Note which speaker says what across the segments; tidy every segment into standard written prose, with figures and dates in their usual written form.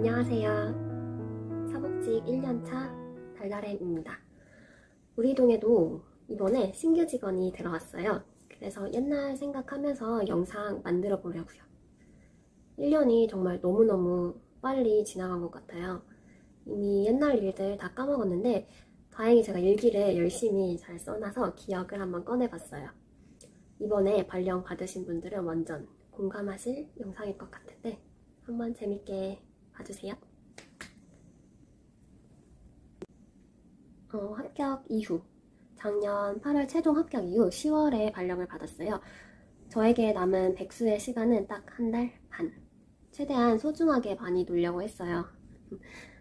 Speaker 1: 안녕하세요. 사복직 1년차 달달햄입니다. 우리 동에도 이번에 신규 직원이 들어왔어요. 그래서 옛날 생각하면서 영상 만들어 보려고요. 1년이 정말 너무너무 빨리 지나간 것 같아요. 이미 옛날 일들 다 까먹었는데 다행히 제가 일기를 열심히 잘 써놔서 기억을 한번 꺼내봤어요. 이번에 발령 받으신 분들은 완전 공감하실 영상일 것 같은데 한번 재밌게 봐주세요. 합격 이후 작년 8월 최종 합격 이후 10월에 발령을 받았어요. 저에게 남은 백수의 시간은 딱 한 달 반. 최대한 소중하게 많이 놀려고 했어요.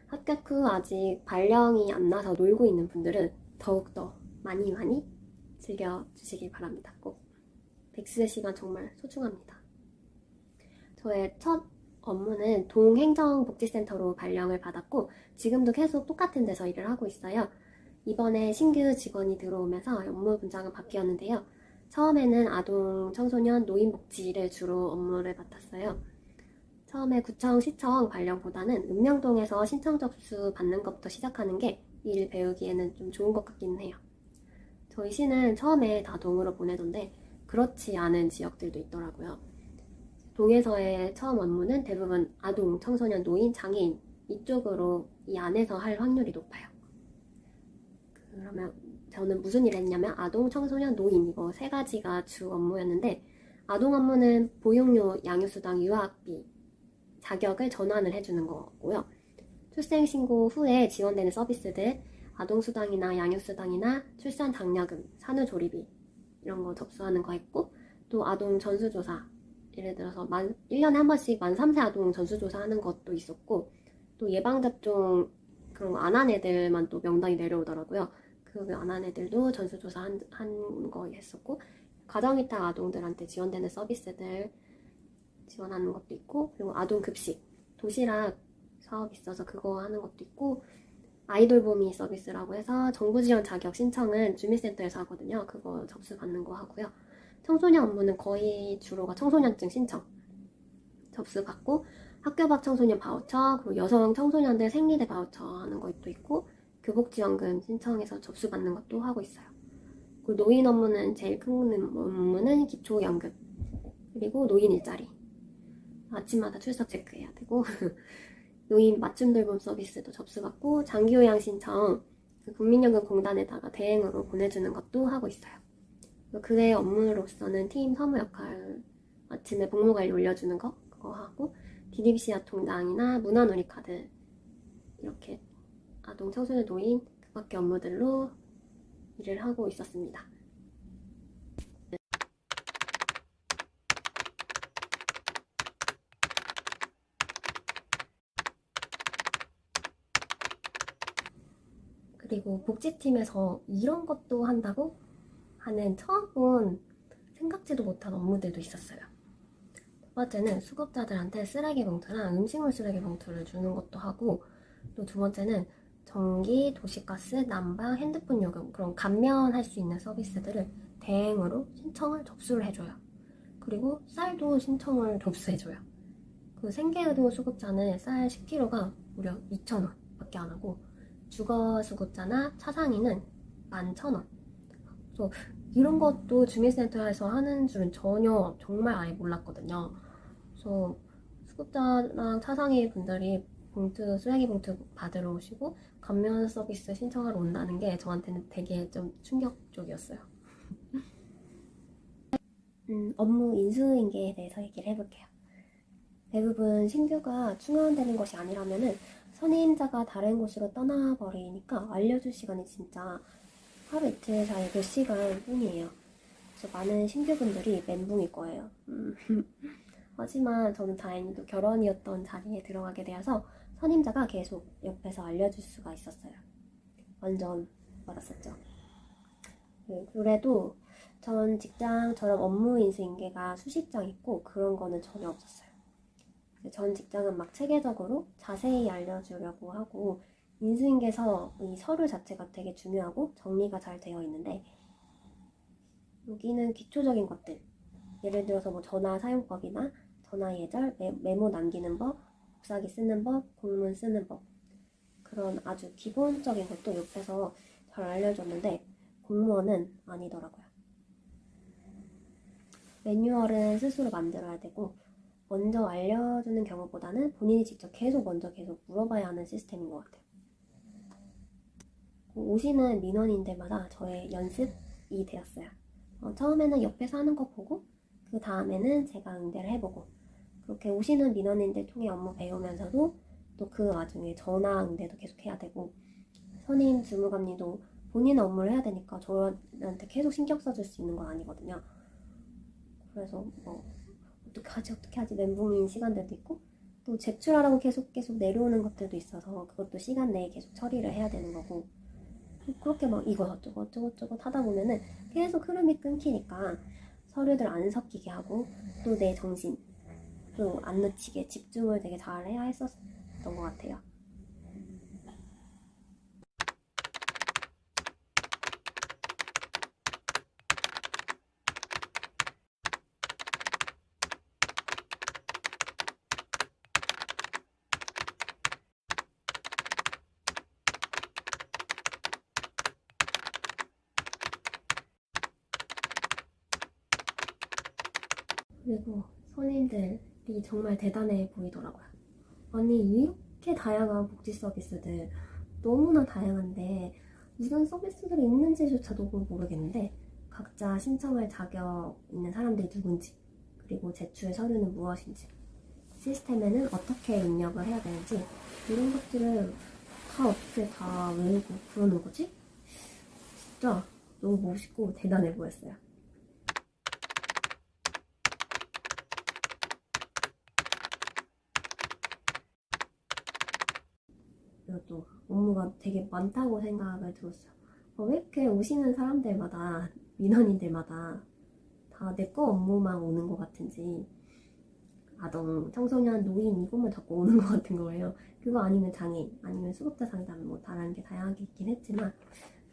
Speaker 1: 합격 후 아직 발령이 안 나서 놀고 있는 분들은 더욱더 많이 즐겨주시길 바랍니다. 꼭 백수의 시간 정말 소중합니다. 저의 첫 업무는 동행정복지센터로 발령을 받았고 지금도 계속 똑같은 데서 일을 하고 있어요. 이번에 신규 직원이 들어오면서 업무 분장은 바뀌었는데요. 처음에는 아동, 청소년, 노인복지를 주로 업무를 맡았어요. 처음에 구청, 시청 발령보다는 읍명동에서 신청 접수 받는 것부터 시작하는 게 일 배우기에는 좀 좋은 것 같기는 해요. 저희 시는 처음에 다 동으로 보내던데 그렇지 않은 지역들도 있더라고요. 동에서의 처음 업무는 대부분 아동, 청소년, 노인, 장애인 이쪽으로 이 안에서 할 확률이 높아요. 그러면 저는 무슨 일을 했냐면 아동, 청소년, 노인 이거 세 가지가 주 업무였는데 아동 업무는 보육료, 양육수당, 유아학비 자격을 전환을 해주는 거고요. 출생신고 후에 지원되는 서비스들 아동수당이나 양육수당이나 출산장려금, 산후조리비 이런 거 접수하는 거 했고 또 아동 전수조사 예를 들어서 1년에 한 번씩 만 3세 아동 전수조사 하는 것도 있었고 또 예방접종 그런 거 안 한 애들만 또 명단이 내려오더라고요. 그 안 한 애들도 전수조사 한 거 했었고 가정위탁 아동들한테 지원되는 서비스들 지원하는 것도 있고 그리고 아동급식, 도시락 사업 있어서 그거 하는 것도 있고 아이돌보미 서비스라고 해서 정부 지원 자격 신청은 주민센터에서 하거든요. 그거 접수 받는 거 하고요. 청소년 업무는 거의 주로가 청소년증 신청 접수 받고 학교 밖 청소년 바우처 그리고 여성 청소년들 생리대 바우처 하는 것도 있고 교복지원금 신청해서 접수 받는 것도 하고 있어요. 그리고 노인 업무는 제일 큰 업무는 기초연금 그리고 노인 일자리 아침마다 출석 체크해야 되고 노인 맞춤 돌봄 서비스도 접수받고 장기요양 신청 국민연금공단에다가 대행으로 보내주는 것도 하고 있어요. 그의 업무로서는 팀 사무 역할 아침에 복무관리 올려주는 거 그거 하고 DDBC와 통장이나 문화놀이 카드 이렇게 아동, 청소년, 노인 그 밖의 업무들로 일을 하고 있었습니다. 그리고 복지팀에서 이런 것도 한다고 하는 처음 본 생각지도 못한 업무들도 있었어요. 첫 번째는 수급자들한테 쓰레기 봉투나 음식물 쓰레기 봉투를 주는 것도 하고 또 두 번째는 전기, 도시가스, 난방, 핸드폰 요금 그런 감면할 수 있는 서비스들을 대행으로 신청을 접수를 해줘요. 그리고 쌀도 신청을 접수해줘요. 그 생계의료 수급자는 쌀 10kg가 무려 2,000원 밖에 안 하고 주거수급자나 차상위는 11,000원. 그래서 이런 것도 주민센터에서 하는 줄은 전혀 정말 아예 몰랐거든요. 그래서 수급자랑 차상위 분들이 쓰레기 봉투 받으러 오시고 감면 서비스 신청하러 온다는 게 저한테는 되게 좀 충격적이었어요. 업무 인수인계에 대해서 얘기를 해볼게요. 대부분 신규가 충원되는 것이 아니라면은 선임자가 다른 곳으로 떠나버리니까 알려줄 시간이 진짜 하루 이틀 사이 몇 시간 뿐이에요. 그래서 많은 신규분들이 멘붕일 거예요. 하지만 저는 다행히도 결혼이었던 자리에 들어가게 되어서 선임자가 계속 옆에서 알려줄 수가 있었어요. 완전 받았었죠. 그래도 전 직장처럼 업무 인수인계가 수십 장 있고 그런 거는 전혀 없었어요. 전 직장은 막 체계적으로 자세히 알려주려고 하고 인수인계서 이 서류 자체가 되게 중요하고 정리가 잘 되어 있는데 여기는 기초적인 것들 예를 들어서 뭐 전화 사용법이나 전화 예절, 메모 남기는 법 복사기 쓰는 법, 공문 쓰는 법, 그런 아주 기본적인 것도 옆에서 잘 알려줬는데 공무원은 아니더라고요. 매뉴얼은 스스로 만들어야 되고 먼저 알려주는 경우보다는 본인이 직접 계속 물어봐야 하는 시스템인 것 같아요. 오시는 민원인들마다 저의 연습이 되었어요. 처음에는 옆에서 하는 거 보고 그 다음에는 제가 응대를 해보고 그렇게 오시는 민원인들 통해 업무 배우면서도 또 그 와중에 전화 응대도 계속 해야 되고 선임 주무관님도 본인 업무를 해야 되니까 저한테 계속 신경 써줄 수 있는 건 아니거든요. 그래서 어떻게 하지 멘붕인 시간들도 있고 또 제출하라고 계속 내려오는 것들도 있어서 그것도 시간 내에 계속 처리를 해야 되는 거고 그렇게 이거 어쩌고 하다 보면은 계속 흐름이 끊기니까 서류들 안 섞이게 하고 또 내 정신 또 안 놓치게 집중을 되게 잘 해야 했었던 것 같아요. 그리고 선임들이 정말 대단해 보이더라고요. 아니 이렇게 다양한 복지 서비스들 너무나 다양한데 무슨 서비스들이 있는지조차도 모르겠는데 각자 신청할 자격 있는 사람들이 누군지 그리고 제출 서류는 무엇인지 시스템에는 어떻게 입력을 해야 되는지 이런 것들을 다 어떻게 다 외우고 그러는 거지? 진짜 너무 멋있고 대단해 보였어요. 또 업무가 되게 많다고 생각을 들었어요. 왜 이렇게 오시는 사람들마다 민원인들마다 다 내 거 업무만 오는 것 같은지 아동, 청소년, 노인 이것만 자꾸 오는 것 같은 거예요. 그거 아니면 장애인, 아니면 수급자 상담 다른 게 다양하게 있긴 했지만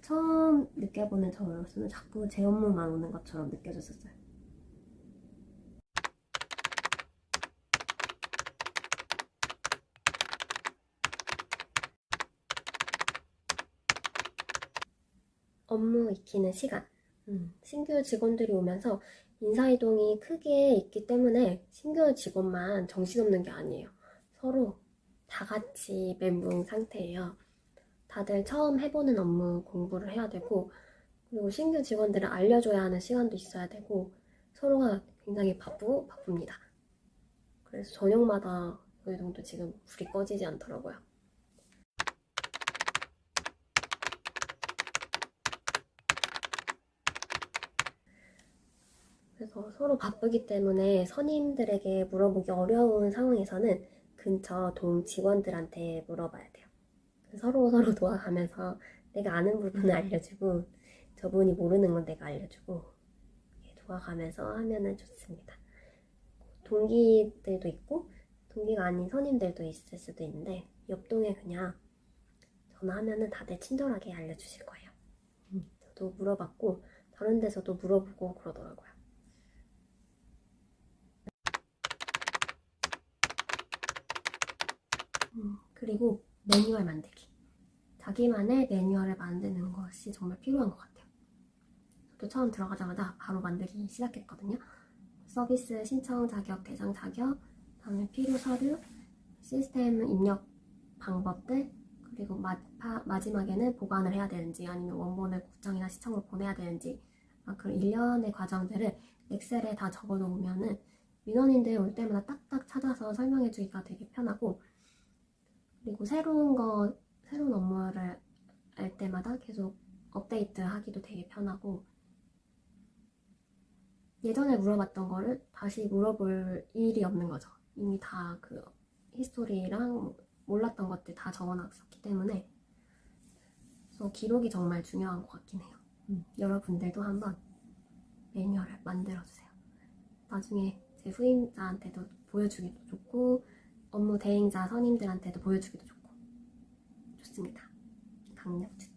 Speaker 1: 처음 느껴보는 저로서는 자꾸 제 업무만 오는 것처럼 느껴졌었어요. 업무 익히는 시간. 신규 직원들이 오면서 인사이동이 크게 있기 때문에 신규 직원만 정신없는 게 아니에요. 서로 다 같이 멘붕 상태예요. 다들 처음 해보는 업무 공부를 해야 되고 그리고 신규 직원들을 알려줘야 하는 시간도 있어야 되고 서로가 굉장히 바쁩니다. 그래서 저녁마다 어느 정도 지금 불이 꺼지지 않더라고요. 그래서 서로 바쁘기 때문에 선임들에게 물어보기 어려운 상황에서는 근처 동 직원들한테 물어봐야 돼요. 서로 도와가면서 내가 아는 부분을 알려주고 저분이 모르는 건 내가 알려주고 도와가면서 하면은 좋습니다. 동기들도 있고 동기가 아닌 선임들도 있을 수도 있는데 옆동에 그냥 전화하면은 다들 친절하게 알려주실 거예요. 저도 물어봤고 다른 데서도 물어보고 그러더라고요. 그리고 매뉴얼 만들기. 자기만의 매뉴얼을 만드는 것이 정말 필요한 것 같아요. 저도 처음 들어가자마자 바로 만들기 시작했거든요. 서비스 신청 자격, 대상 자격, 다음에 필요 서류, 시스템 입력 방법들, 그리고 마지막에는 보관을 해야 되는지 아니면 원본을 국장이나 시청으로 보내야 되는지 그런 일련의 과정들을 엑셀에 다 적어 놓으면은 민원인들 올 때마다 딱딱 찾아서 설명해 주기가 되게 편하고 그리고 새로운 업무를 알 때마다 계속 업데이트 하기도 되게 편하고 예전에 물어봤던 거를 다시 물어볼 일이 없는 거죠. 이미 다 그 히스토리랑 몰랐던 것들 다 적어놨었기 때문에 그래서 기록이 정말 중요한 것 같긴 해요. 여러분들도 한번 매뉴얼을 만들어주세요. 나중에 제 후임자한테도 보여주기도 좋고 업무 대행자 선임들한테도 보여주기도 좋고 좋습니다. 강력 추천.